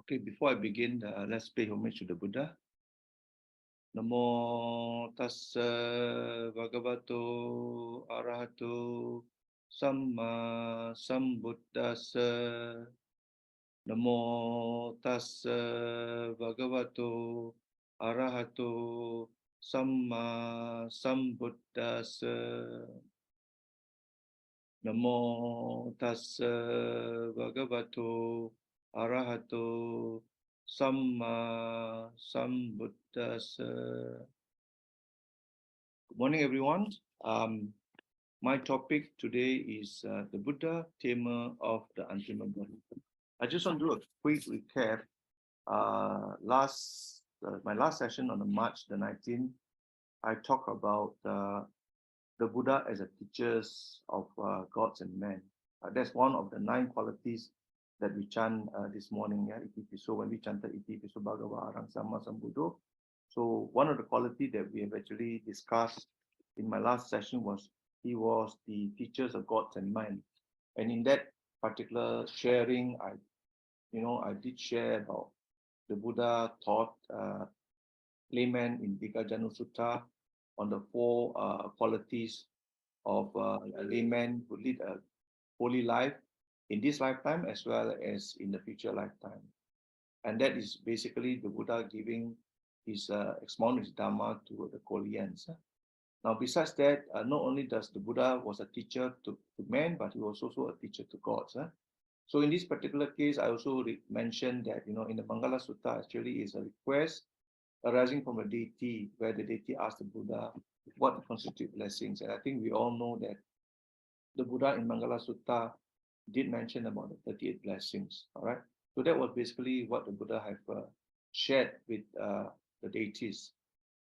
Okay, before I begin, let's pay homage to the Buddha. Namo tassa bhagavato arahato samma sambuddhassa. Namo tassa bhagavato arahato samma sambuddhassa. Namo tassa bhagavato arahato samma sambuddhassa. Good morning, everyone. My topic today is the Buddha, Tamer of the Untamable. I just want to do a quick recap. My last session on the March the 19th, I talked about the Buddha as a teacher of gods and men. That's one of the 9 qualities that we chant this morning. So when we chanted Iti Piso Bhagava Arang Sama Sambuddho. So one of the qualities that we have actually discussed in my last session was he was the teacher of gods and men. And in that particular sharing, I did share about the Buddha taught layman in Dikajanu Sutta on the 4 qualities of a layman who lead a holy life in this lifetime as well as in the future lifetime. And that is basically the Buddha giving his expounding his Dhamma to the Koreans. Now, besides that, not only does the Buddha was a teacher to men, but he was also a teacher to gods. So in this particular case, I also mentioned that, in the Mangala Sutta actually is a request arising from a deity, where the deity asked the Buddha what constitute blessings. And I think we all know that the Buddha in Mangala Sutta did mention about the 38 blessings. All right. So that was basically what the Buddha have shared with the deities.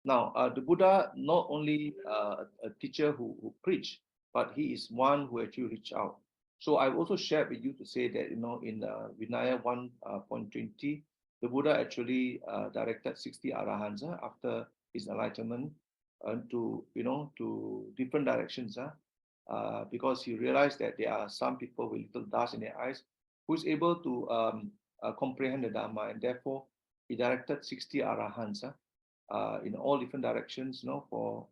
Now, the Buddha not only a teacher who preached, but he is one who actually reached out. So I've also shared with you to say that, in Vinaya 1.20, the Buddha actually directed 60 arahants after his enlightenment to different directions, because he realized that there are some people with little dust in their eyes who is able to comprehend the Dhamma, and therefore he directed 60 arahants in all different directions, for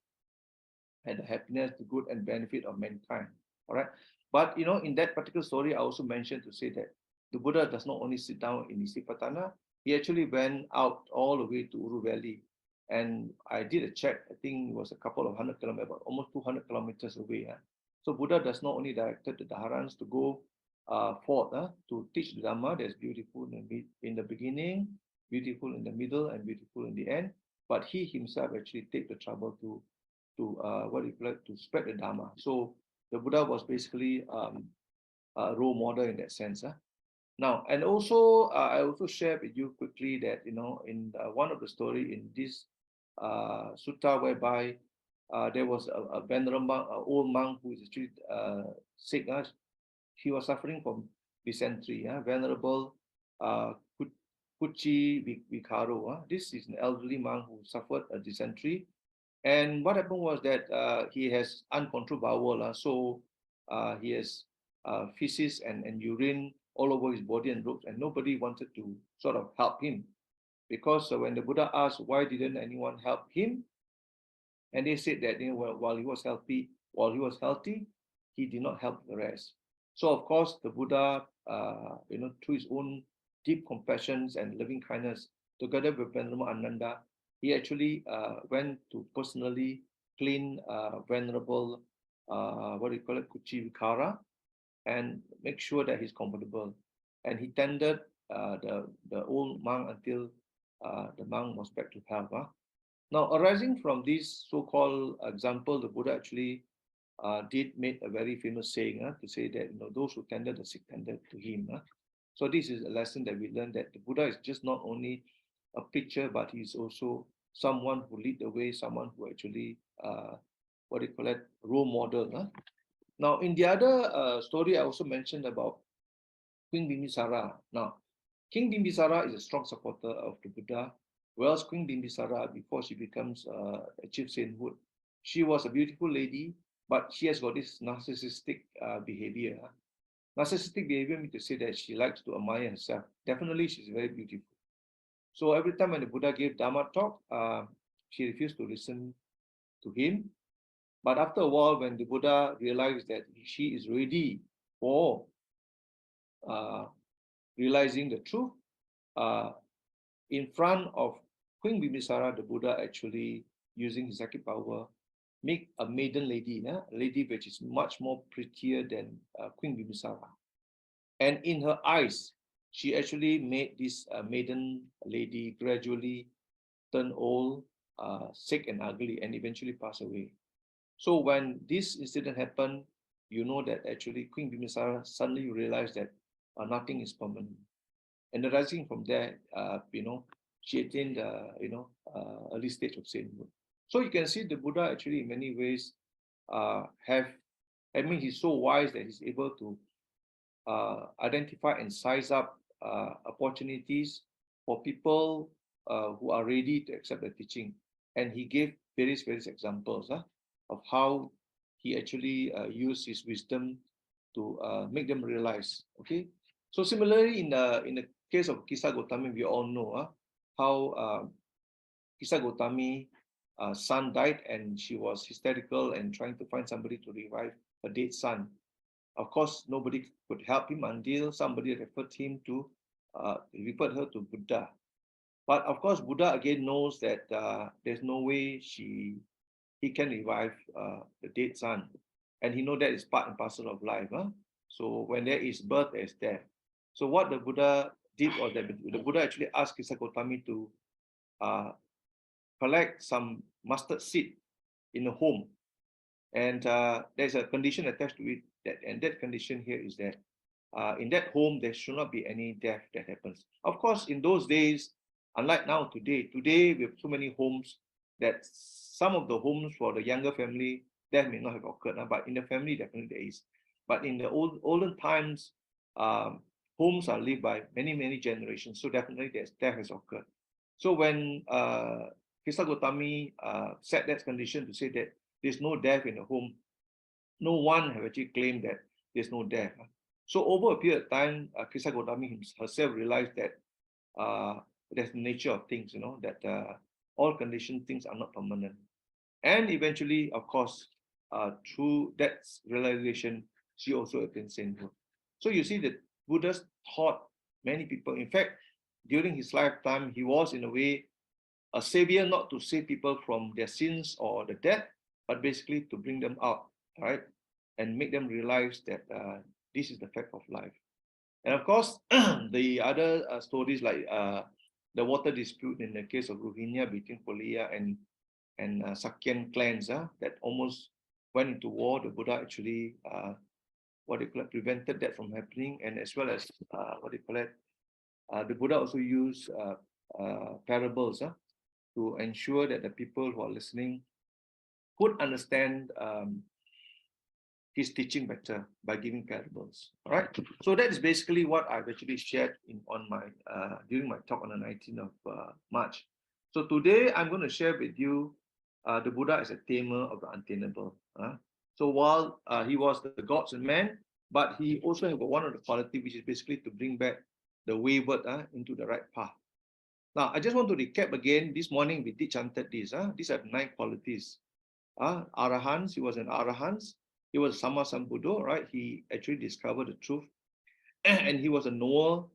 the happiness, the good and benefit of mankind. All right. But in that particular story, I also mentioned to say that the Buddha does not only sit down in Isipatana, he actually went out all the way to Uru Valley. And I did a check, I think it was a couple of 100 kilometers, almost 200 kilometers away. So Buddha does not only directed the Dharans to go forth to teach the Dhamma that's beautiful in the beginning, beautiful in the middle, and beautiful in the end, but he himself actually take the trouble to spread the Dhamma. So the Buddha was basically a role model in that sense. Now, and also I also shared with you quickly that in one of the story in this sutta, whereby there was a venerable old monk who is actually sick. He was suffering from dysentery. Venerable 𝐃𝐡𝐚𝐦𝐚. This is an elderly monk who suffered a dysentery. And what happened was that he has uncontrolled bowel. So he has feces and urine all over his body and robes, and nobody wanted to sort of help him. Because when the Buddha asked, why didn't anyone help him? And they said that while he was healthy, he did not help the rest. So of course, the Buddha, through his own deep compassion and loving kindness, together with Venerable Ananda, he actually went to personally clean Venerable, Kuchi and make sure that he's comfortable. And he tended the old monk until the monk was back to health. Now, arising from this so-called example, the Buddha actually did make a very famous saying to say that those who tended the sick tended to him. So this is a lesson that we learned, that the Buddha is just not only a preacher, but he's also someone who lead the way, someone who actually role model. Now, in the other story, I also mentioned about Queen Bimbisara. Now, King Bimbisara is a strong supporter of the Buddha, whereas Queen Bimbisara, before she becomes achieved sainthood, she was a beautiful lady, but she has got this narcissistic behavior. Narcissistic behavior means to say that she likes to admire herself. Definitely, she's very beautiful. So every time when the Buddha gave Dhamma talk, she refused to listen to him. But after a while, when the Buddha realized that she is ready for realizing the truth, in front of Queen Bimbisara, the Buddha actually, using his psychic power, make a maiden lady, a lady which is much more prettier than Queen Bimbisara. And in her eyes, she actually made this maiden lady gradually turn old, sick and ugly, and eventually pass away. So when this incident happened, you know that actually Queen Bimbisara suddenly realized that nothing is permanent. And arising from there, she attained, early stage of sainthood. So you can see the Buddha actually in many ways he's so wise that he's able to identify and size up opportunities for people who are ready to accept the teaching. And he gave various examples of how he actually used his wisdom to make them realize. Okay, so similarly in the case of 𝐃𝐡𝐚𝐦𝐸𝐵, we all know how 𝐃𝐡𝐚𝐸𝐵 son died, and she was hysterical and trying to find somebody to revive her dead son. Of course, nobody could help him until somebody referred her to Buddha. But of course, Buddha again knows that there's no way he can revive the dead son, and he knows that is part and parcel of life. So when there is birth, there is death. So what the Buddha did was that the Buddha actually asked 𝐃𝐡𝐚𝐸𝐵 to collect some mustard seed in a home, and there's a condition attached to it. That condition here is that in that home there should not be any death that happens. Of course, in those days, unlike now today we have so many homes that some of the homes for the younger family, death may not have occurred, but in the family definitely there is. But in the olden times, homes are lived by many generations, so definitely death has occurred. So when 𝐃𝐡𝐚𝐸𝐵 set that condition to say that there's no death in the home, no one have actually claimed that there's no death. So over a period of time, 𝐃𝐡𝐚𝐸𝐵 herself realized that that's the nature of things, that all conditioned things are not permanent. And eventually, of course, through that realization, she also attained sainthood. So you see that Buddha taught many people. In fact, during his lifetime, he was in a way a savior, not to save people from their sins or the death, but basically to bring them out, right, and make them realize that this is the fact of life. And of course, the other stories like the water dispute in the case of Rohingya between Korea and Sakyan clans that almost went into war. The Buddha actually prevented that from happening, and as well as the Buddha also used parables to ensure that the people who are listening could understand his teaching better by giving parables. All right. So that is basically what I've actually shared during my talk on the 19th of March. So today I'm going to share with you the Buddha as a tamer of the untamable. So while he was the gods and man, but he also had one of the qualities, which is basically to bring back the wayward into the right path. Now, I just want to recap again. This morning we did chanted this. These are 9 qualities. Arahants, he was an Arahant. He was Sama Sambuddho, right? He actually discovered the truth. And he was a knower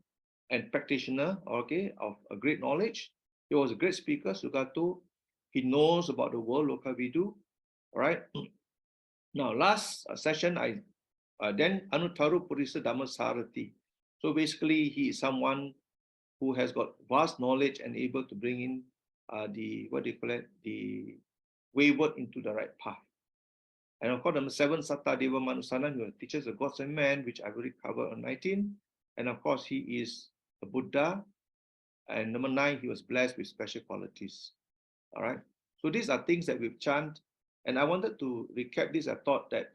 and practitioner, okay, of a great knowledge. He was a great speaker, Sugato. He knows about the world, Lokavidu, right? Now, last session, then Anutaro Purisa Dhamma Sarati. So basically, he is someone who has got vast knowledge and able to bring in the wayward into the right path. And of course, number 7, Satta Deva Manusana, who teaches the gods and men, which I've already covered on 19. And of course, he is a Buddha. And number 9, he was blessed with special qualities. All right. So these are things that we've chanted. And I wanted to recap this. I thought that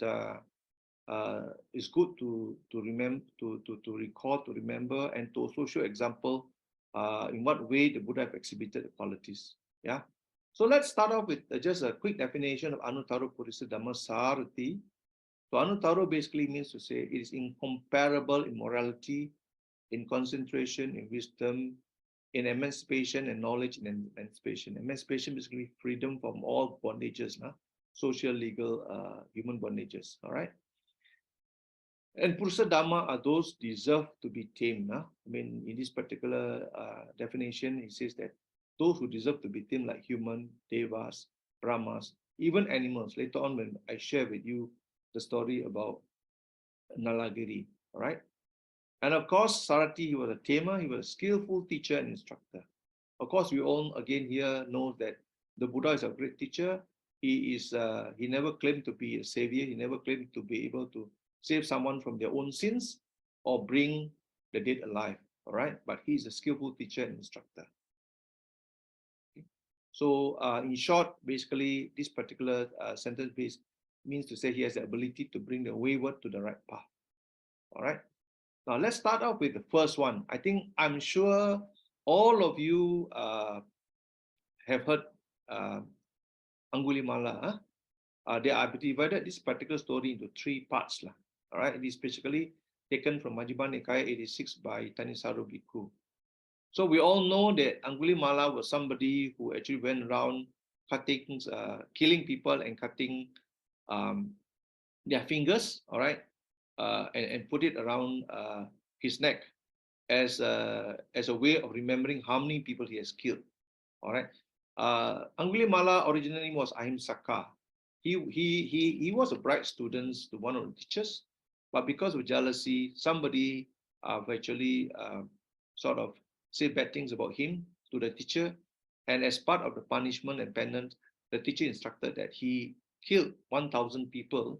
it's good to remember, to recall, to remember, and to also show example in what way the Buddha have exhibited the qualities. Yeah. So let's start off with just a quick definition of Anutaro Purisa Dhamma Sarati. So Anutaro basically means to say it is incomparable in morality, in concentration, in wisdom, in emancipation and knowledge in emancipation. Emancipation basically freedom from all bondages, social, legal, human bondages. All right. And Purusa Dhamma are those deserve to be tamed. I mean, in this particular definition, it says that those who deserve to be tamed, like human, devas, brahmas, even animals. Later on, when I share with you the story about Nalagiri, all right? And of course, Sarati, he was a tamer, he was a skillful teacher and instructor. Of course, we all again here know that the Buddha is a great teacher. He never claimed to be a savior. He never claimed to be able to save someone from their own sins or bring the dead alive. All right, but he is a skillful teacher and instructor. Okay. So, in short, basically, this particular sentence means to say he has the ability to bring the wayward to the right path. All right. Now let's start off with the first one. I'm sure all of you have heard Angulimala. They are divided this particular story into three parts. All right, it is basically taken from Majjhima Nikaya 86 by Thanissaro Bhikkhu. So we all know that Angulimala was somebody who actually went around cutting, killing people and cutting their fingers, all right, and put it around his neck as a way of remembering how many people he has killed. All right. Angulimala originally was Ahimsaka. He was a bright student to one of the teachers, but because of jealousy, somebody actually sort of said bad things about him to the teacher, and as part of the punishment and penance, the teacher instructed that he killed 1,000 people.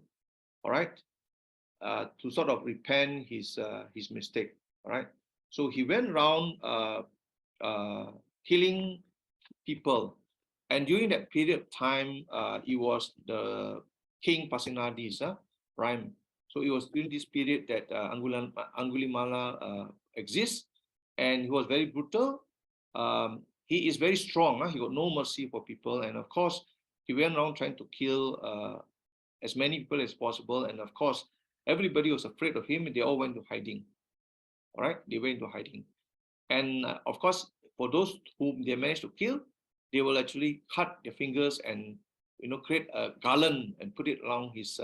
All right. To sort of repent his mistake. All right. So he went around killing people, and during that period of time, he was the King Pasenadi's prime. So it was during this period that Angulimala exists, and he was very brutal. He is very strong. He got no mercy for people, and of course, he went around trying to kill as many people as possible. And of course, everybody was afraid of him, and they all went to hiding. All right, they went into hiding, and of course, for those whom they managed to kill, they will actually cut their fingers and create a garland and put it around his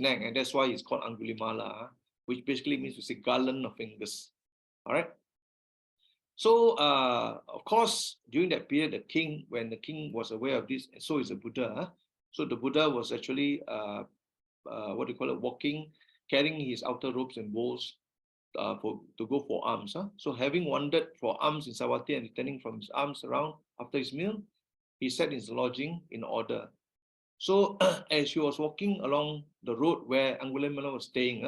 neck, and that's why it's called Angulimala, which basically means to say garland of fingers. All right. So of course, during that period, when the king was aware of this, and so is the Buddha. So the Buddha was actually walking, carrying his outer robes and bowls to go for alms. So having wandered for alms in Savatthi and returning from his alms around after his meal, he sat in his lodging in order. So as he was walking along the road where Angulimala was staying,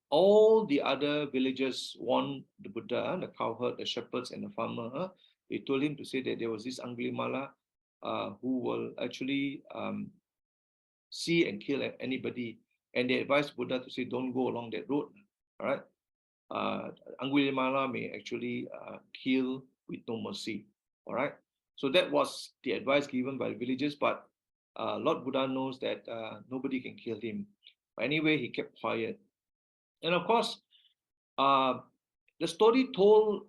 all the other villagers warned the Buddha, the cowherd, the shepherds, and the farmer. They told him to say that there was this Angulimala who will actually see and kill anybody. And they advised Buddha to say, don't go along that road. All right. Angulimala may actually kill with no mercy. All right. So that was the advice given by the villagers, but Lord Buddha knows that nobody can kill him. But anyway, he kept quiet. And of course, the story told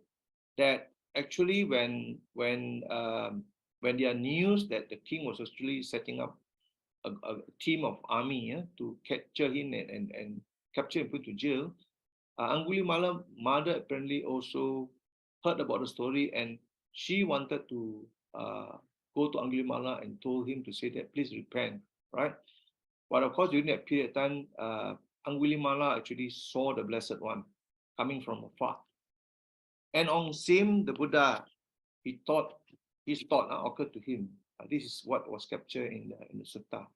that actually when there are news that the king was actually setting up a team of army to capture him and capture him, put to jail, Angulimala's mother apparently also heard about the story, and she wanted to go to Angulimala and told him to say that please repent, right? But of course, during that period of time, Angulimala actually saw the Blessed One coming from afar. And on seeing the Buddha, his thought occurred to him. This is what was captured in the sutta.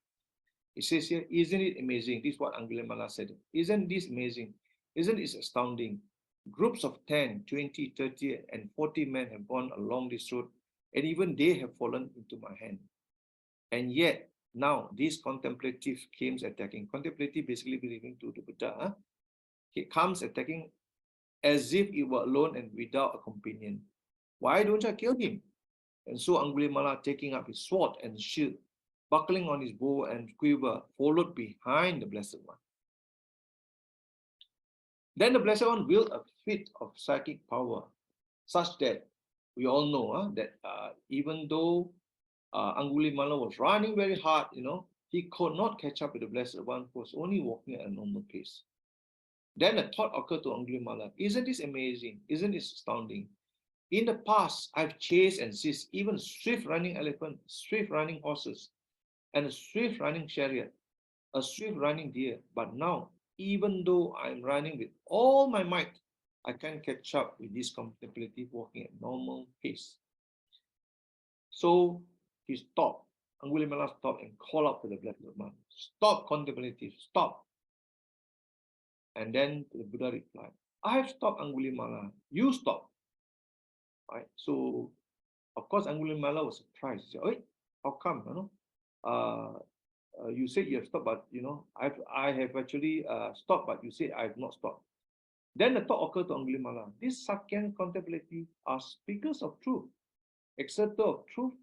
It says here, isn't it amazing? This is what Angulimala said. Isn't this amazing? Isn't it astounding? Groups of 10, 20, 30, and 40 men have gone along this road, and even they have fallen into my hand. And yet, now this contemplative comes attacking. Contemplative basically believing to the Buddha. He comes attacking as if he were alone and without a companion. Why don't I kill him? And so Angulimala, taking up his sword and shield, buckling on his bow and quiver, followed behind the Blessed One. Then the Blessed One willed a fit of psychic power, such that we all know that even though Angulimala was running very hard, he could not catch up with the Blessed One, who was only walking at a normal pace. Then a thought occurred to Angulimala, isn't this amazing? Isn't this astounding? In the past, I've chased and seized even swift-running elephant, swift-running horses, and a swift-running chariot, a swift-running deer. But now, even though I'm running with all my might, I can't catch up with this contemplative walking at normal pace. So he stopped. Angulimala stopped and called out to the Blessed One, stop contemplative, stop. And then the Buddha replied, I have stopped, Angulimala, you stop. Right? So, of course, Angulimala was surprised. He said, "Hey, how come? You said you have stopped, but I have actually stopped, but you said I have not stopped." Then the thought occurred to Angulimala: these Sakyan contemplative are speakers of truth, acceptor of truth,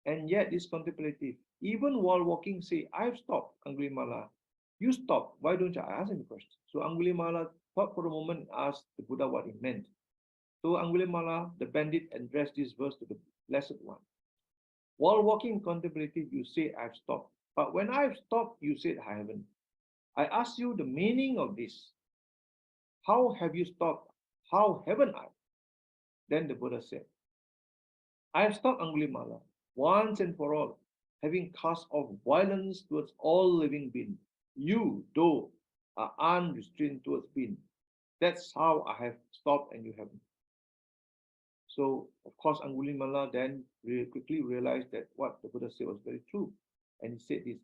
and yet this contemplative, even while walking, say, "I have stopped, Angulimala. You stop. Why don't you ask any question?" So Angulimala thought for a moment and asked the Buddha what he meant. So Angulimala, the bandit, addressed this verse to the Blessed One. While walking contemplative, you say, I've stopped. But when I've stopped, you said, I haven't. I ask you the meaning of this. How have you stopped? How haven't I? Then the Buddha said, I have stopped, Angulimala, once and for all, having cast off violence towards all living beings. You, though, are unrestrained towards being. That's how I have stopped and you haven't. So, of course, Angulimala then quickly realized that what the Buddha said was very true. And he said this,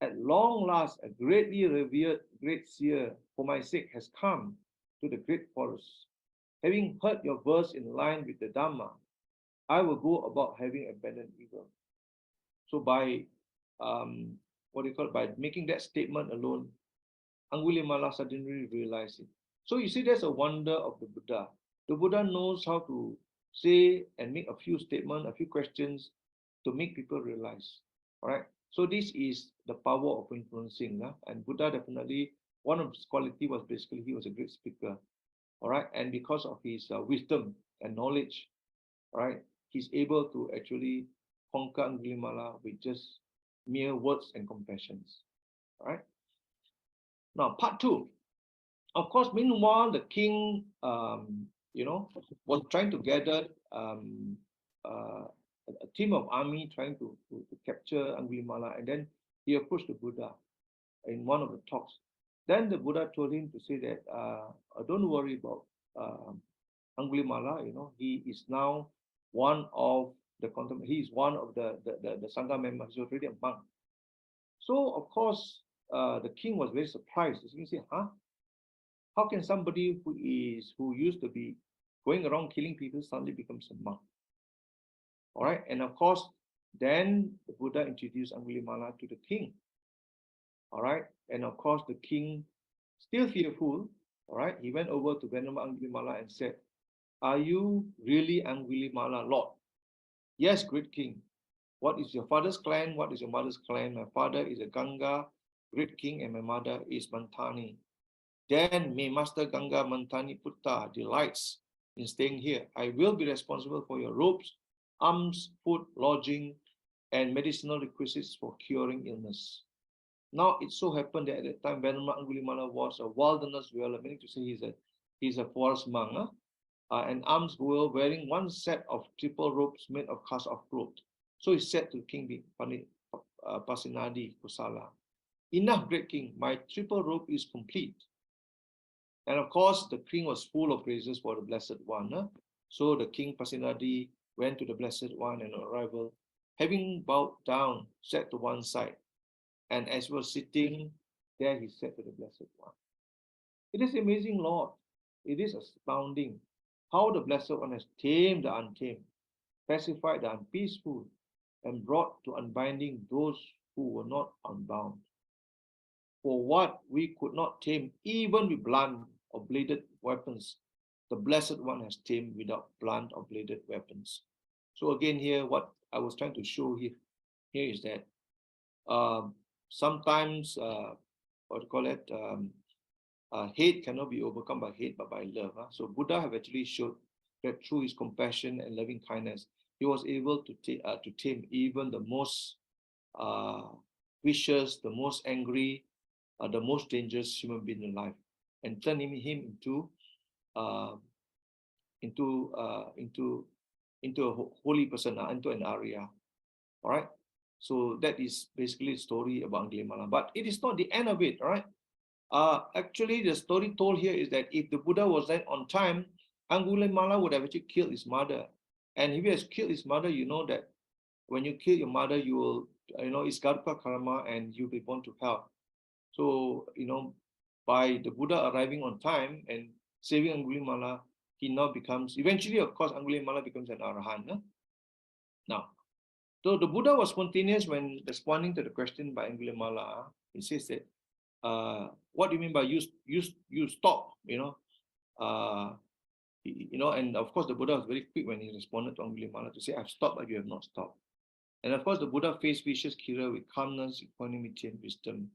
at long last, a greatly revered great seer for my sake has come to the great forest. Having heard your verse in line with the Dhamma, I will go about having abandoned evil. So by, by making that statement alone, Angulimala suddenly realized it. So you see, there's a wonder of the Buddha. The Buddha knows how to say and make a few statements, a few questions to make people realize. All right. So this is the power of influencing. And Buddha definitely, one of his quality was basically he was a great speaker. All right. And because of his wisdom and knowledge, all right, he's able to actually conquer Angulimala with just mere words and compassions. All right. Now, part two. Of course, meanwhile, the king, was trying to gather a team of army trying to capture Angulimala, and then he approached the Buddha in one of the talks. Then the Buddha told him to say that, don't worry about Angulimala. He is now one of the he is one of the Sangha members. He's already a monk. So of course, the king was very surprised. He said, "Huh? How can somebody who used to be going around killing people suddenly becomes a monk?" All right, and of course, then the Buddha introduced Angulimala to the king. All right, and of course, the king, still fearful, all right, he went over to Venerable Angulimala and said, "Are you really Angulimala, Lord?" "Yes, great king." "What is your father's clan? What is your mother's clan?" "My father is a Ganga, great king, and my mother is Mantani." "Then may Master Ganga Mantani Putta delights in staying here. I will be responsible for your robes, alms, food, lodging, and medicinal requisites for curing illness." Now, it so happened that at that time, Venerable Angulimala was a wilderness dweller, meaning to say he's a forest monk, and alms were wearing one set of triple robes made of cast-off cloth. So he said to King Pasenadi Kosala, "Enough, great king, my triple robe is complete." And of course, the king was full of praises for the Blessed One. So the king Pasenadi went to the Blessed One and on arrival, having bowed down, sat to one side. And as he was sitting there, he said to the Blessed One, "It is amazing, Lord. It is astounding how the Blessed One has tamed the untamed, pacified the unpeaceful, and brought to unbinding those who were not unbound. For what we could not tame even with blunt or bladed weapons, the Blessed One has tamed without blunt or bladed weapons." So again here, what I was trying to show here is that Sometimes, what do you call it? Hate cannot be overcome by hate, but by love. So Buddha have actually showed that through his compassion and loving kindness, he was able to tame even the most vicious, the most angry, the most dangerous human being in life, and turn him uh, into into a holy person, into an Arya. All right. So that is basically the story about Angulimala. But it is not the end of it, all right? Actually, the story told here is that if the Buddha was there on time, Angulimala would have actually killed his mother. And if he has killed his mother, you know that when you kill your mother, you will, it's Garupa karma and you'll be born to hell. So, by the Buddha arriving on time and saving Angulimala, he now becomes, eventually, of course, Angulimala becomes an Arahant. Huh? Now, so the Buddha was spontaneous when responding to the question by Angulimala. He says that, what do you mean by you stop? And of course the Buddha was very quick when he responded to Angulimala to say, I've stopped, but you have not stopped. And of course the Buddha faced vicious killer with calmness, equanimity, and wisdom.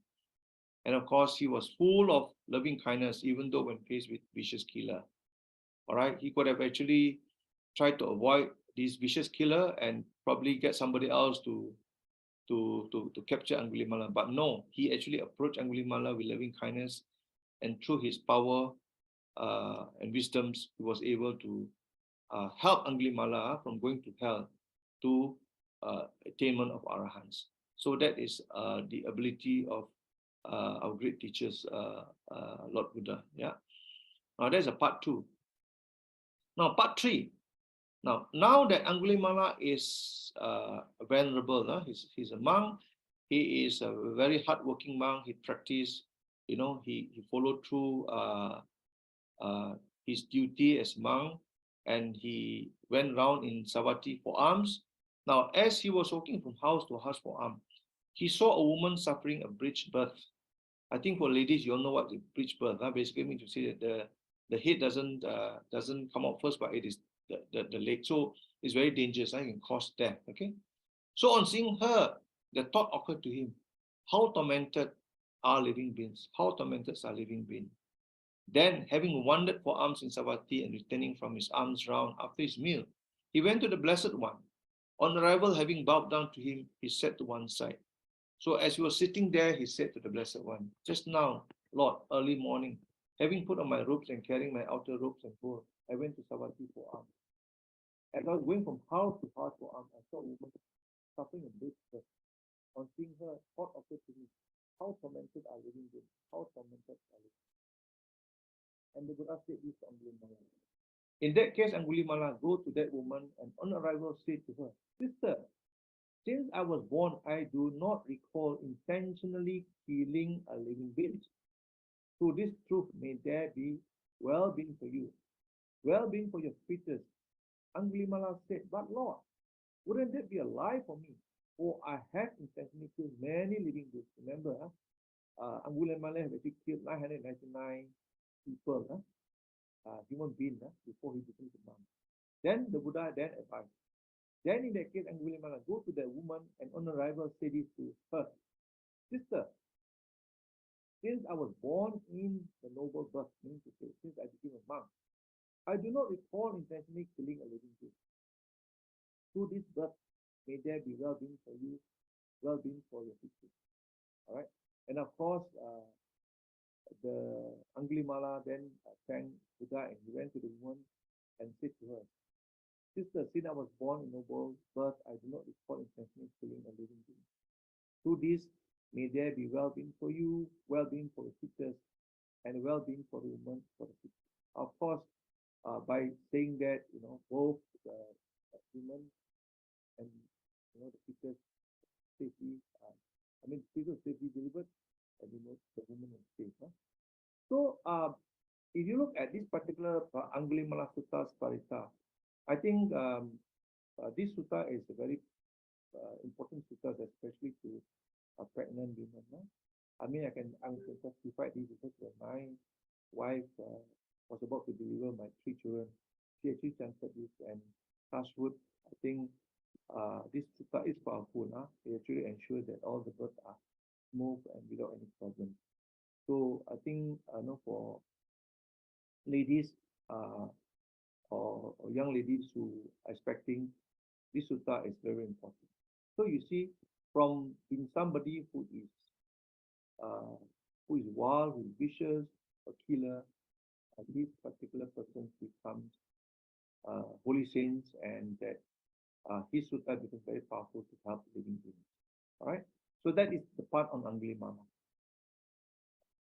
And of course he was full of loving kindness, even though when faced with vicious killer. All right, he could have actually tried to avoid this vicious killer and probably get somebody else to capture Angulimala. But no, he actually approached Angulimala with loving kindness, and through his power and wisdoms, he was able to help Angulimala from going to hell to attainment of Arahants. So that is the ability of our great teachers, Lord Buddha. Yeah. Now there's a part 2. Now part 3. Now that Angulimala is venerable, he's a monk. He is a very hardworking monk. He practiced, he followed through his duty as monk, and he went around in Savatthi for alms. Now, as he was walking from house to house for alms, he saw a woman suffering a breech birth. I think for ladies, you all know what the breech birth. Basically, means to say that the head doesn't come out first, but it is the leg. So it's very dangerous. It can cause death. Okay. So on seeing her, the thought occurred to him: how tormented are living beings? How tormented are living beings? Then, having wandered for alms in Savatthi and returning from his alms round after his meal, he went to the Blessed One. On arrival, having bowed down to him, he sat to one side. So as he was sitting there, he said to the Blessed One, just now, Lord, early morning, having put on my robes and carrying my outer robes and bowl, I went to Savatthi for alms. As I was going from house to house for alms, I saw a woman suffering a great birth. On seeing her, thought occurred to me, how tormented are living beings? How tormented are living beings? And the Buddha said this to Angulimala. In that case, Angulimala, go to that woman and on arrival say to her, Sister, since I was born, I do not recall intentionally killing a living being. Through this truth, may there be well-being for you, well-being for your fetus. Angulimala said, but Lord, wouldn't that be a lie for me? For I have intentionally killed many living beings. Remember, Angulimala have actually killed 999 people, human beings, before he became a monk. Then the Buddha then advised. Then in that case, Angulimala, go to the woman and on arrival say this to her, Sister, since I was born in the noble birth, meaning to say, since I became a monk, I do not recall intentionally killing a living being. Through this birth, may there be well-being for you, well-being for your future. All right. And of course, the Angulimala then thanked Buddha and he went to the woman and said to her, Sister, since I was born in noble birth, I do not recall intentionally killing a living being. Through this, may there be well-being for you, well-being for the fetus, and well-being for the woman for the fetus. Of course, by saying that, both the woman and the fetus safely, the fetus safely delivered, and the woman was safe. So, if you look at this particular Angulimala Sutta Sparita, I think this sutta is a very important sutta, especially to pregnant women. I can testify this because when my wife was about to deliver my 3 children, she actually chanted this, and touch wood, I think this sutta is powerful. It actually ensures that all the birds are smooth and without any problem. So I think for ladies or young ladies who are expecting, this sutta is very important. So you see, from being somebody uh, who is wild, who is vicious, a killer, this particular person becomes holy saints, and that his sutta becomes very powerful to help living beings. All right. So that is the part on Angulimala.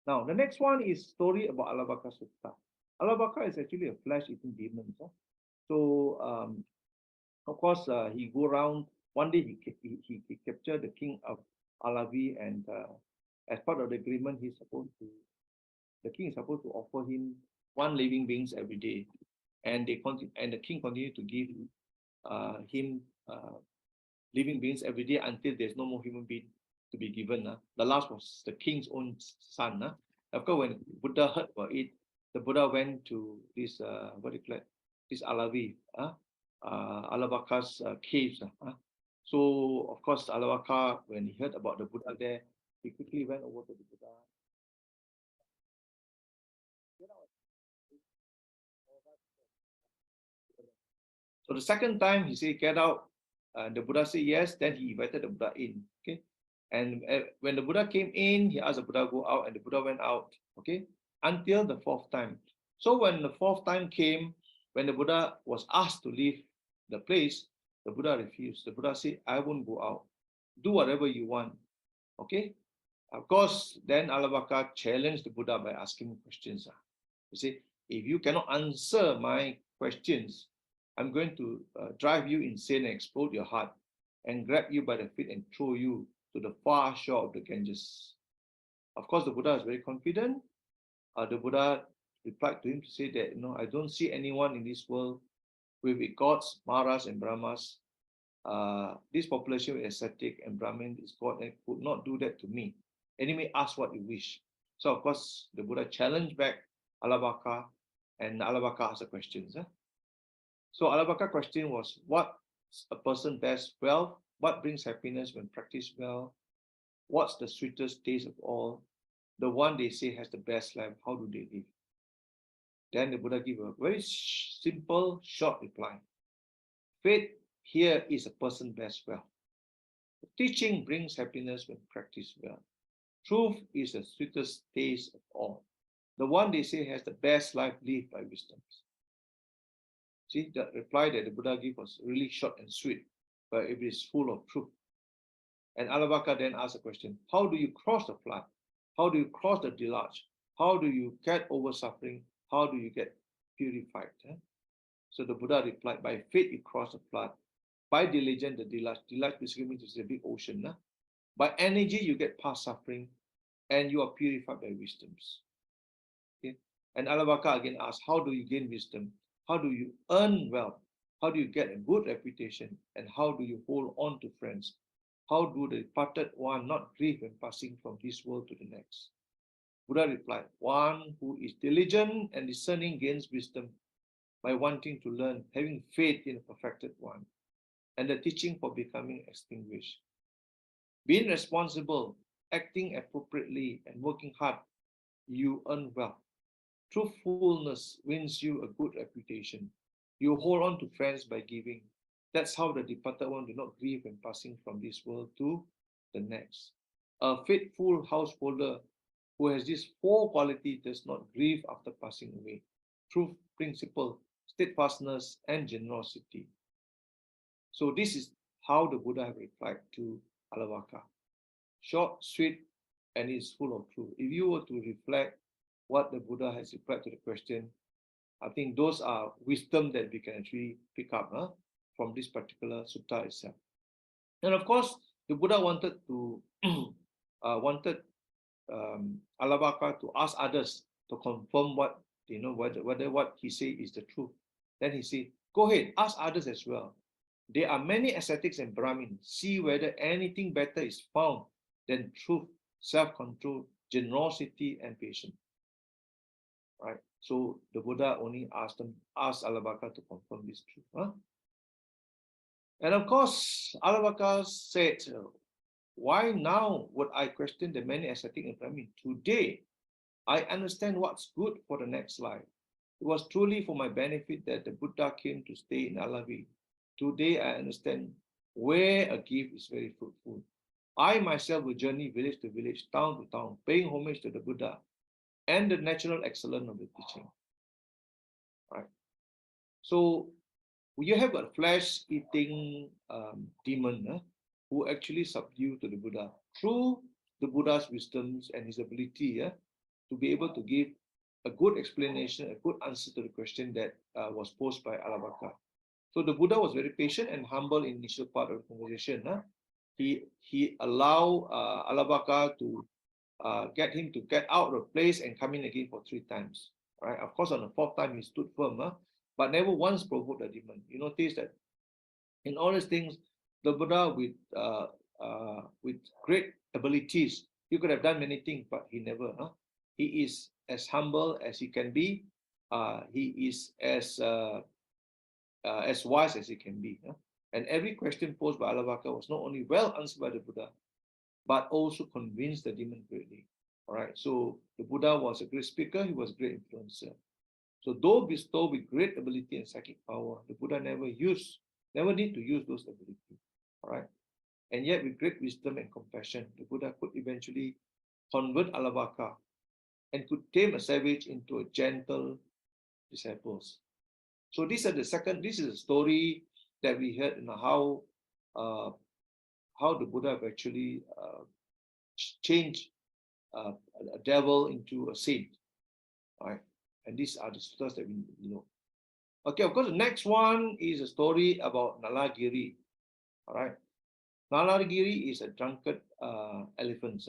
Now the next one is story about Alabaka Sutta. Alabaka is actually a flesh-eating demon. So of course he go around. One day he captured the king of Alavi, and as part of the agreement, the king is supposed to offer him one living beings every day, and the king continued to give him living beings every day until there's no more human being to be given. The last was the king's own son. Of course, when Buddha heard about it, the Buddha went to this what do you call it? This Alavi, Alabaka's caves. So of course, Alabaka, when he heard about the Buddha there, he quickly went over to the Buddha. So the second time he said, get out. The Buddha said yes. Then he invited the Buddha in. Okay. And when the Buddha came in, he asked the Buddha to go out, and the Buddha went out. Okay. Until the fourth time. So when the fourth time came, when the Buddha was asked to leave the place, the Buddha refused. The Buddha said, I won't go out. Do whatever you want. Okay. Of course, then Alabaka challenged the Buddha by asking questions. He said, if you cannot answer my questions, I'm going to drive you insane and explode your heart and grab you by the feet and throw you to the far shore of the Ganges. Of course, the Buddha is very confident. The Buddha replied to him to say that, I don't see anyone in this world with gods, Maras, and Brahmas. This population is ascetic, and Brahmin is God, and could not do that to me. Anyway, ask what you wish. So, of course, the Buddha challenged back Alabaka, and Alabaka asked the questions. So Alabaka question was, what a person best wealth? What brings happiness when practiced well? What's the sweetest taste of all? The one they say has the best life, how do they live? Then the Buddha gave a very simple, short reply. Faith here is a person best well. Teaching brings happiness when practiced well. Truth is the sweetest taste of all. The one they say has the best life lived by wisdom. See, the reply that the Buddha gave was really short and sweet, but it is full of truth. And Alabaka then asked a question, how do you cross the flood? How do you cross the deluge? How do you get over suffering? How do you get purified? So the Buddha replied, by faith you cross the flood. By diligence, the deluge. Deluge basically means it's a big ocean. By energy, you get past suffering, and you are purified by wisdoms. Okay? And Alabaka again asked, how do you gain wisdom? How do you earn wealth? How do you get a good reputation? And how do you hold on to friends? How do the departed one not grieve when passing from this world to the next? Buddha replied, one who is diligent and discerning gains wisdom by wanting to learn, having faith in a perfected one, and the teaching for becoming extinguished. Being responsible, acting appropriately, and working hard, you earn wealth. Truthfulness wins you a good reputation. You hold on to friends by giving. That's how the departed one do not grieve when passing from this world to the next. A faithful householder who has these four qualities does not grieve after passing away. Truth, principle, steadfastness, and generosity. So this is how the Buddha replied to Alabaka. Short, sweet, and it's full of truth. If you were to reflect what the Buddha has replied to the question, I think those are wisdom that we can actually pick up from this particular sutta itself. And of course, the Buddha wanted to Alabaka to ask others to confirm what whether what he say is the truth. Then he said, go ahead, ask others as well. There are many ascetics and Brahmins. See whether anything better is found than truth, self-control, generosity, and patience. Right? So the Buddha only asked Alabaka to confirm this truth. And of course, Alavaka said, why now would I question the many ascetic in Brahmin? Today, I understand what's good for the next life. It was truly for my benefit that the Buddha came to stay in Alavi. Today, I understand where a gift is very fruitful. I myself will journey village to village, town to town, paying homage to the Buddha and the natural excellence of the teaching. Right. So you have a flesh-eating demon who actually subdued to the Buddha through the Buddha's wisdoms and his ability to be able to give a good explanation, a good answer to the question that was posed by Alavaka. So the Buddha was very patient and humble in the initial part of the conversation. He allowed Alavaka to get him to get out of the place and come in again for 3 times. Right? Of course, on the 4th time, he stood firm, but never once provoked the demon. You notice that in all these things, the Buddha with great abilities, he could have done many things, but he never. He is as humble as he can be. He is as wise as he can be. And every question posed by Alavaka was not only well answered by the Buddha, but also convinced the demon greatly. All right. So the Buddha was a great speaker. He was a great influencer. So though bestowed with great ability and psychic power, the Buddha never need to use those abilities. All right. And yet with great wisdom and compassion, the Buddha could eventually convert Alavaka and could tame a savage into a gentle disciples. So this is a story that we heard in how the Buddha actually changed a devil into a saint. All right. And these are the stories that we know. Okay, of course, the next one is a story about Nalagiri. All right. Nalagiri is a drunken elephant.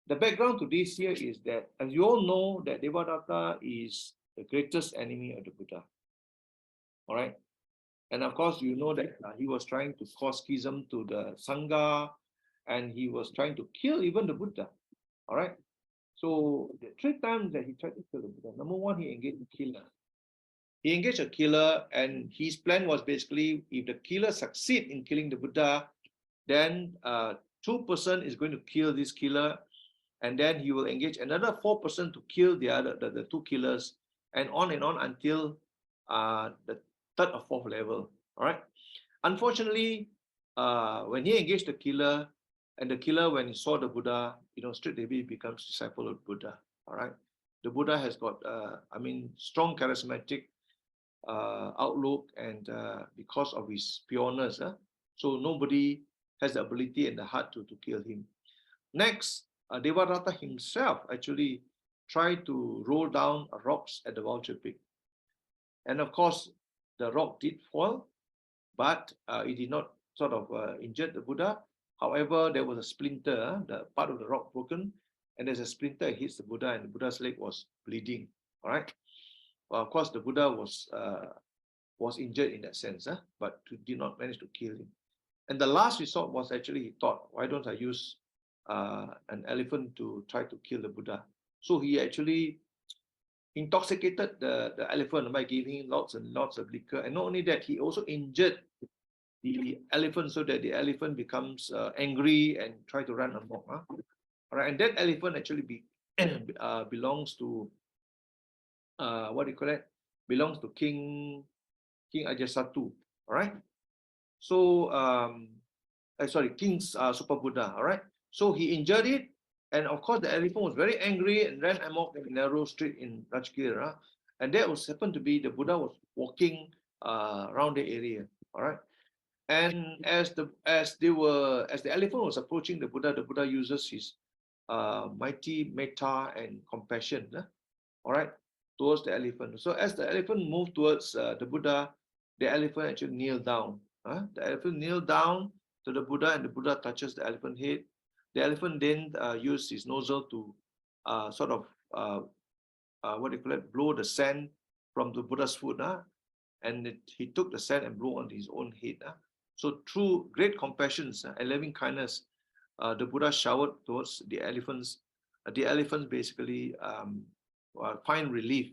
The background to this here is that, as you all know, that Devadatta is the greatest enemy of the Buddha. All right. And of course, you know that he was trying to cause schism to the Sangha, and he was trying to kill even the Buddha. All right. So the 3 times that he tried to kill the Buddha, number one, he engaged a killer. He engaged a killer, and his plan was basically, if the killer succeeds in killing the Buddha, then 2 person is going to kill this killer, and then he will engage another 4 person to kill the 2 killers, and on until the 3rd or 4th level. All right. Unfortunately, when he engaged the killer, and the killer, when he saw the Buddha, straight away becomes disciple of Buddha. All right. The Buddha has got, strong charismatic outlook, and because of his pureness, so nobody has the ability and the heart to kill him. Next, Devadatta himself actually tried to roll down rocks at the vulture pit. And of course, the rock did fall, but it did not sort of injure the Buddha. However, there was a splinter, the part of the rock broken, and there's a splinter hits the Buddha, and the Buddha's leg was bleeding. All right. Well, of course, the Buddha was injured in that sense, but did not manage to kill him. And the last resort was actually, he thought, why don't I use an elephant to try to kill the Buddha? So he actually intoxicated the elephant by giving him lots and lots of liquor. And not only that, he also injured the elephant so that the elephant becomes angry and try to run amok. All right, and that elephant actually belongs to what do you call it? Belongs to King Ajasatu. All right. So King Super Buddha. All right. So he injured it, and of course the elephant was very angry and ran amok in a narrow street in Rajgir. And that was happened to be the Buddha was walking around the area. All right. And as the elephant was approaching the Buddha uses his mighty metta and compassion, all right, towards the elephant. So as the elephant moved towards the Buddha, the elephant actually kneeled down. The elephant kneeled down to the Buddha, and the Buddha touches the elephant head. The elephant then used his nozzle to sort of what do you call it, blow the sand from the Buddha's foot, and he took the sand and blew on his own head. So through great compassion and loving kindness, the Buddha showered towards the elephants. The elephants basically find relief.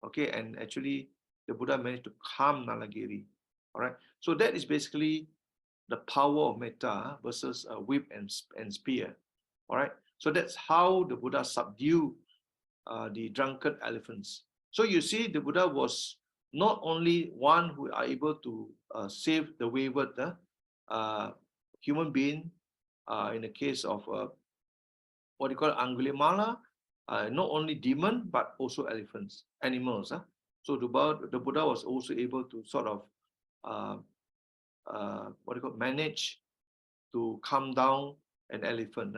Okay, and actually the Buddha managed to calm Nalagiri. All right. So that is basically the power of metta versus a whip and spear. All right. So that's how the Buddha subdued the drunken elephants. So you see, the Buddha was not only one who are able to save the wayward human being, in the case of what you call Angulimala, not only demon, but also elephants, animals. So the Buddha was also able to sort of what you call manage to calm down an elephant.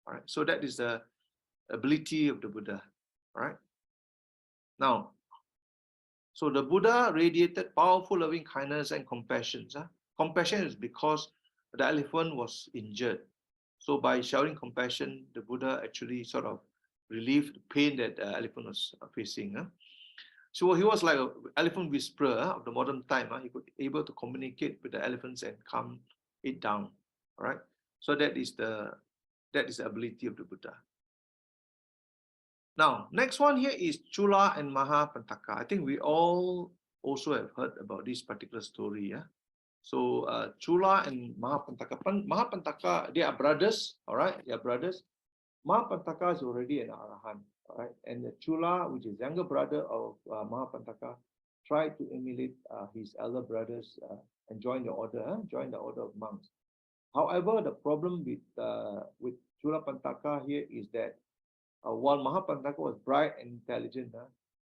All right. So that is the ability of the Buddha. All right. Now, so the Buddha radiated powerful loving kindness and compassion. Compassion is because the elephant was injured. So by showering compassion, the Buddha actually sort of relieved the pain that the elephant was facing. So he was like an elephant whisperer of the modern time. He could able to communicate with the elephants and calm it down. All right. So that is the ability of the Buddha. Now, next one here is Cula and Maha Panthaka. I think we all also have heard about this particular story. So Cula and Maha Panthaka. Maha Panthaka, they are brothers. All right, they are brothers. Maha Panthaka is already an arahant. All right, and the Cula, which is younger brother of Maha Panthaka, tried to emulate his elder brothers and join the order of monks. However, the problem with Cula Panthaka here is that while Maha Panthaka was bright and intelligent,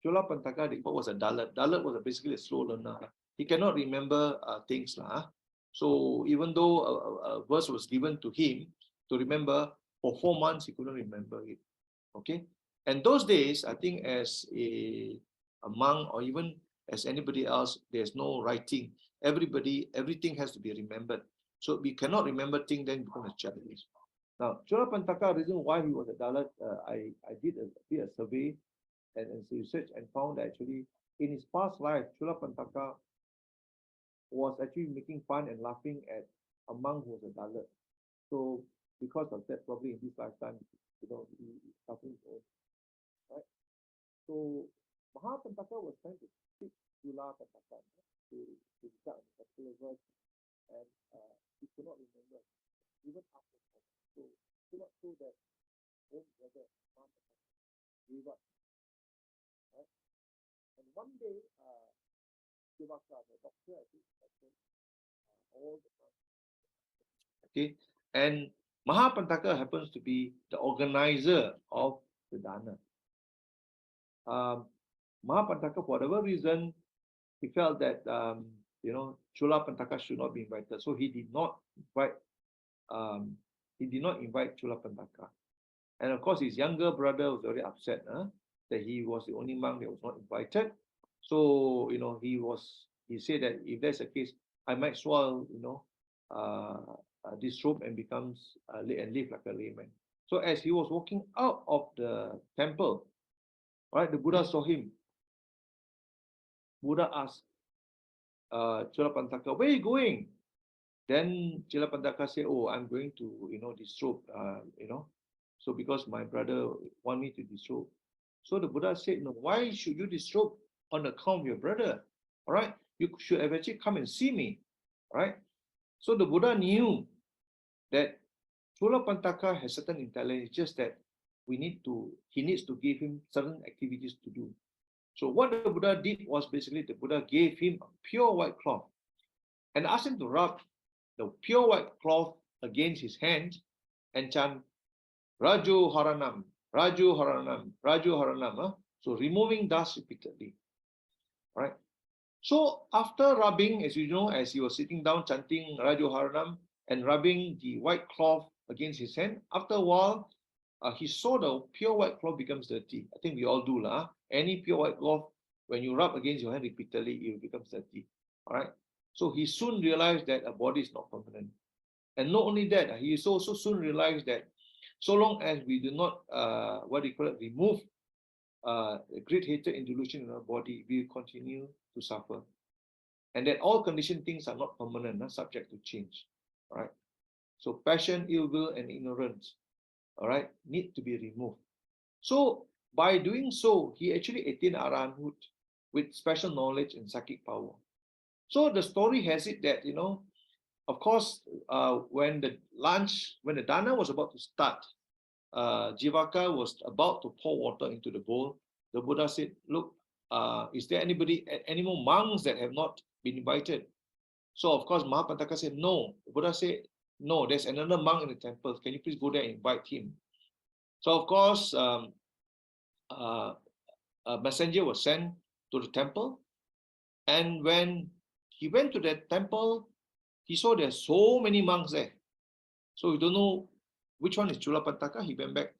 Cula Panthaka was a Dalit. Dalit was basically a slow learner. He cannot remember things. So even though a verse was given to him to remember, for 4 months he couldn't remember it. Okay, and those days, I think as a monk or even as anybody else, there's no writing. Everything has to be remembered. So we cannot remember things, then become a challenge. Now, Cula Panthaka, reason why he was a Dalit, I did a survey and research and found that actually in his past life, Cula Panthaka was actually making fun and laughing at a monk who was a Dalit. So because of that, probably in this lifetime, he suffering his own. Right? So Maha Panthaka was trying to teach Cula Panthaka to start a particular verse, and he could not remember even after. So do not show that own brother gave up. Right? And one day, the doctor, I think, all the time. Okay, and Maha Panthaka happens to be the organizer of the Dhamma. Maha Panthaka, for whatever reason, he felt that Cula Panthaka should not be invited, so he did not invite. He did not invite Cula Panthaka. And of course, his younger brother was very upset that he was the only monk that was not invited. So, he said that if that's the case, I might as well, disrobe and becomes and live like a layman. So as he was walking out of the temple, right, the Buddha saw him. Buddha asked Cula Panthaka, "Where are you going?" Then Cula Panthaka said, "Oh, I'm going to, disrobe, so because my brother want me to disrobe." So the Buddha said, "No, why should you disrobe on account of your brother? All right, you should have actually come and see me." All right. So the Buddha knew that Cula Panthaka has certain intelligence, just that he needs to give him certain activities to do. So what the Buddha did was basically the Buddha gave him a pure white cloth and asked him to rub the pure white cloth against his hands and chant Raju Haranam, Raju Haranam, Raju Haranam. So removing dust repeatedly. All right. So after rubbing, as you know, as he was sitting down chanting Raju Haranam and rubbing the white cloth against his hand, after a while, he saw the pure white cloth becomes dirty. I think we all do. Any pure white cloth, when you rub against your hand repeatedly, it becomes dirty. All right. So he soon realized that a body is not permanent. And not only that, he also soon realized that so long as we do not, remove great hatred and delusion in our body, we will continue to suffer. And that all conditioned things are not permanent, subject to change. All right. So passion, ill will, and ignorance, all right, need to be removed. So by doing so, he actually attained arahanthood with special knowledge and psychic power. So the story has it that, of course, when the dana was about to start, Jivaka was about to pour water into the bowl. The Buddha said, look, is there any more monks that have not been invited? So of course, Maha Panthaka said, no. The Buddha said, no, there's another monk in the temple. Can you please go there and invite him? So of course, a messenger was sent to the temple. And when he went to the temple, he saw there's so many monks there. So we don't know which one is Cula Panthaka. He went back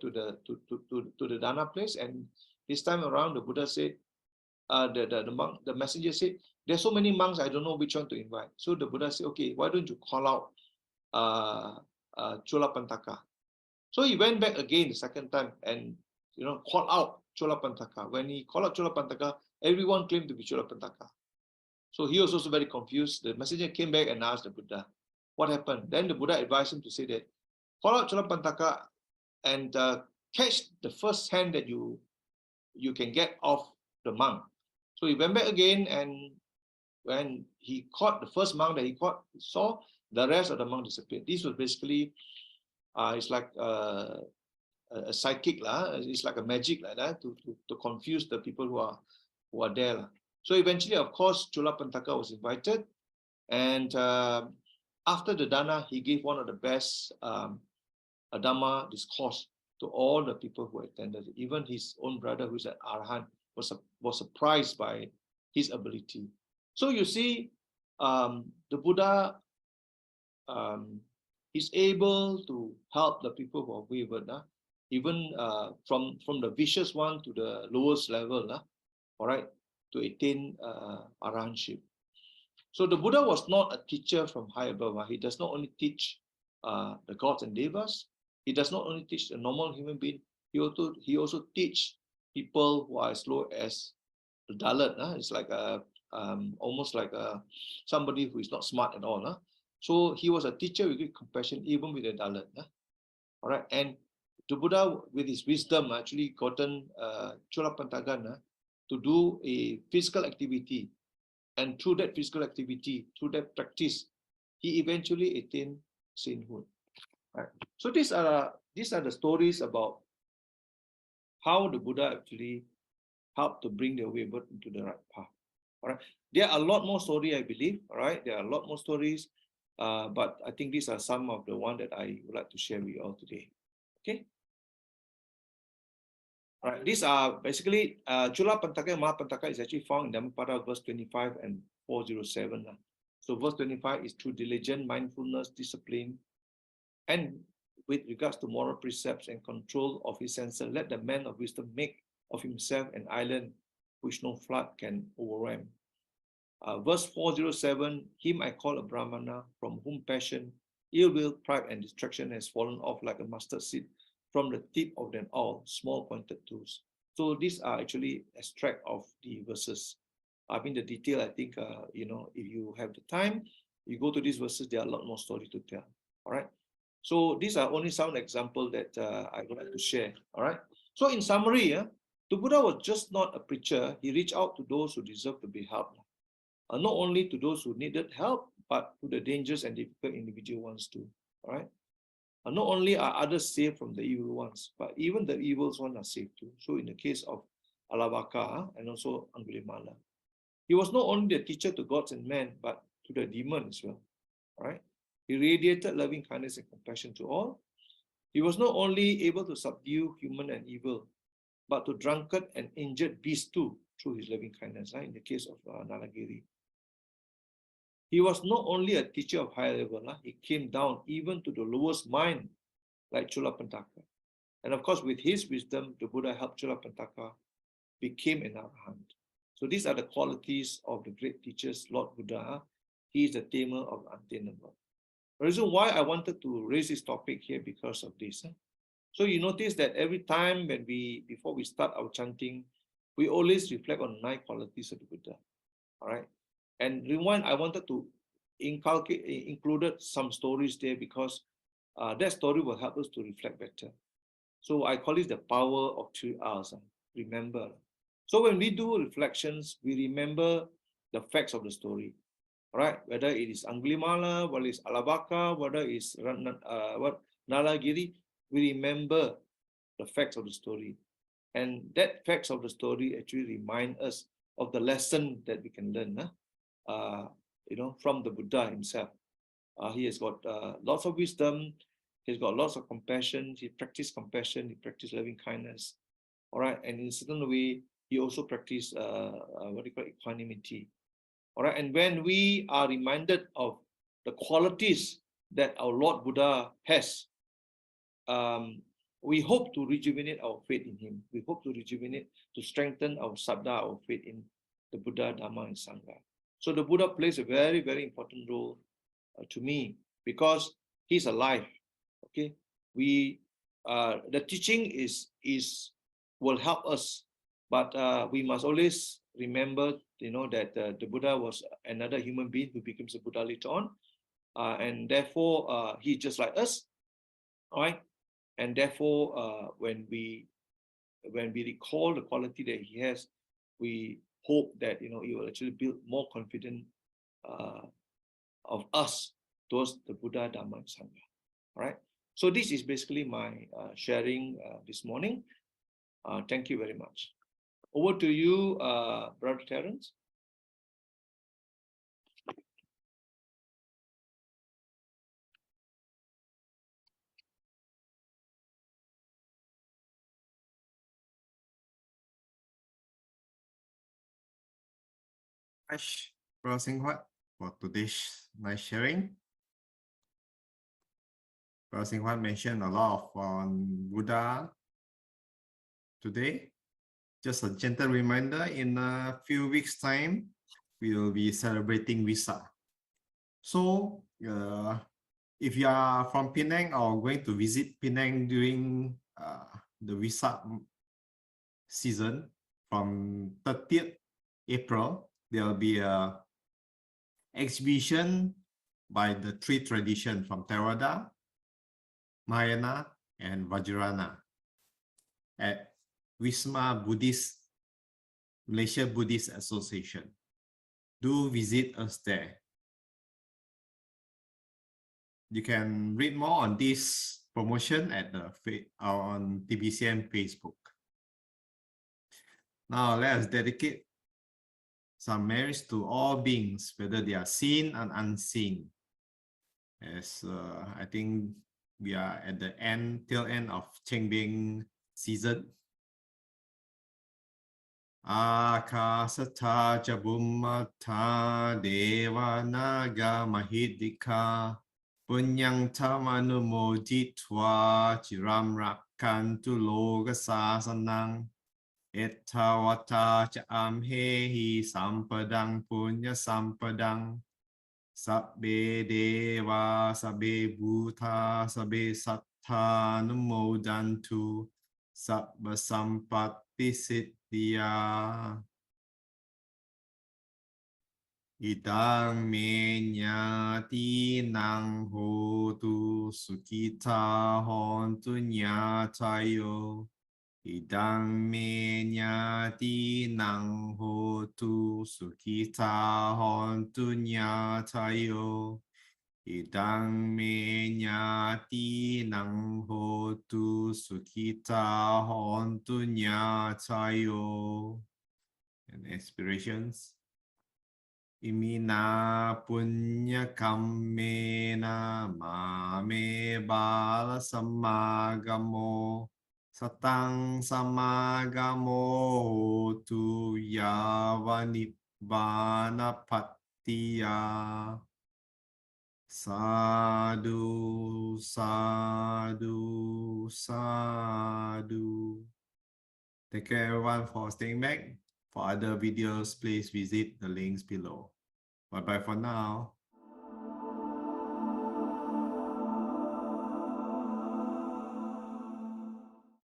to the Dana place, and this time around the Buddha said, the messenger said, there's so many monks, I don't know which one to invite. So the Buddha said, okay, why don't you call out Cula Panthaka? So he went back again the second time and called out Cula Panthaka. When he called out Cula Panthaka, everyone claimed to be Cula Panthaka. So he was also very confused. The messenger came back and asked the Buddha, what happened? Then the Buddha advised him to say that, call out Cula Panthaka and catch the first hand that you can get off the monk. So he went back again, and when he caught the first monk that he saw the rest of the monk disappeared. This was basically, it's like a psychic, it's like a magic like that to confuse the people who are there. So eventually, of course, Cula Panthaka was invited, and after the Dana, he gave one of the best Dhamma discourse to all the people who attended. Even his own brother, who's an Arahant, was surprised by his ability. So you see, the Buddha is able to help the people who are wayward, even from the vicious one to the lowest level, all right, to attain arahantship. So the Buddha was not a teacher from high above. He does not only teach the gods and devas. He does not only teach the normal human being. He also teach people who are as low as the Dalit. It's like almost like somebody who is not smart at all. So he was a teacher with great compassion, even with the Dalit. All right, and the Buddha, with his wisdom, actually gotten Cula Panthaka to do a physical activity. And through that physical activity, through that practice, he eventually attained sainthood. Right. So these are the stories about how the Buddha actually helped to bring the wayward into the right path. All right. There are a lot more stories, I believe. All right. There are a lot more stories, but I think these are some of the ones that I would like to share with you all today. Okay. All right. These are basically Cula Panthaka and Maha Panthaka is actually found in Dhammapada verse 25 and 407. So verse 25 is through diligent mindfulness, discipline, and with regards to moral precepts and control of his senses, let the man of wisdom make of himself an island which no flood can overwhelm. Verse 407, him I call a Brahmana, from whom passion, ill will, pride, and distraction has fallen off like a mustard seed from the tip of them all, small pointed tools. So these are actually extract of the verses. I mean, the detail, I think, if you have the time, you go to these verses, there are a lot more story to tell. All right. So these are only some examples that I would like to share. All right. So in summary, the Buddha was just not a preacher. He reached out to those who deserve to be helped. Not only to those who needed help, but to the dangerous and difficult individual ones too. All right. Not only are others saved from the evil ones, but even the evil ones are saved too. So in the case of Alavaka and also Angulimala, he was not only the teacher to gods and men, but to the demon as well. All right. He radiated loving kindness and compassion to all. He was not only able to subdue human and evil, but to drunkard and injured beasts too, through his loving kindness, in the case of Nalagiri. He was not only a teacher of high level, he came down even to the lowest mind, like Cula Panthaka. And of course, with his wisdom, the Buddha helped Cula Panthaka became an arahant. So these are the qualities of the great teachers, Lord Buddha. He is the tamer of the untamable. The reason why I wanted to raise this topic here because of this. So you notice that every time before we start our chanting, we always reflect on 9 qualities of the Buddha. All right. And rewind, I wanted to included some stories there because that story will help us to reflect better. So I call it the power of 3 R's. Remember. So when we do reflections, we remember the facts of the story. right? Whether it is Anglimala, whether it's Alabaka, whether it's Nalagiri, we remember the facts of the story. And that facts of the story actually remind us of the lesson that we can learn, from the Buddha himself. He has got lots of wisdom. He's got lots of compassion. He practiced compassion. He practiced loving kindness. All right. And in a certain way, he also practiced equanimity. All right. And when we are reminded of the qualities that our Lord Buddha has, we hope to rejuvenate our faith in him. We hope to rejuvenate, to strengthen our sabda, our faith in the Buddha, Dhamma, and Sangha. So the Buddha plays a very, very important role to me because he's alive. Okay, the teaching will help us, but we must always remember, that the Buddha was another human being who becomes a Buddha later on, and therefore he's just like us, all right. And therefore, when we recall the quality that he has, we hope that it will actually build more confidence of us towards the Buddha, Dhamma, and Sangha. All right. So this is basically my sharing this morning. Thank you very much. Over to you, Brother Terence. Thanks, Brother Seng Huat, for today's nice sharing. Brother Seng Huat mentioned a lot of Buddha today. Just a gentle reminder, in a few weeks' time, we will be celebrating Vesak. So, if you are from Penang or going to visit Penang during the Vesak season, from 30th April, there will be a exhibition by the three traditions from Theravada, Mahayana, and Vajrayana at Wisma Buddhist, Malaysia Buddhist Association. Do visit us there. You can read more on this promotion at on TBCM Facebook. Now let us dedicate some merits to all beings, whether they are seen and unseen. As I think we are at the tail end of Chengbing season. Akasata Jabumata Deva Naga Mahidika Punyang Tamanumoditwa Chiram Rakantu Loga Sasanang Ettawata Cha Amhehi Sampadang Punya Sampadang Sabbe Deva Sabbe Bhuta Sabbe Sattha Numodantu Sabba Sampatti Siddhya Idang me nyati nang hotu sukita hontu nyatayo. Idang me nyati nang hotu sukita hontu nyatayo. Idang me nyati nang hotu sukita hontu nyatayo. And aspirations. Imina punya kammena mame bala samagamo satang samagamo tu yavanibana pattiya. Sadhu, sadhu, sadhu. Thank you everyone for staying back. For other videos, please visit the links below. Bye-bye for now.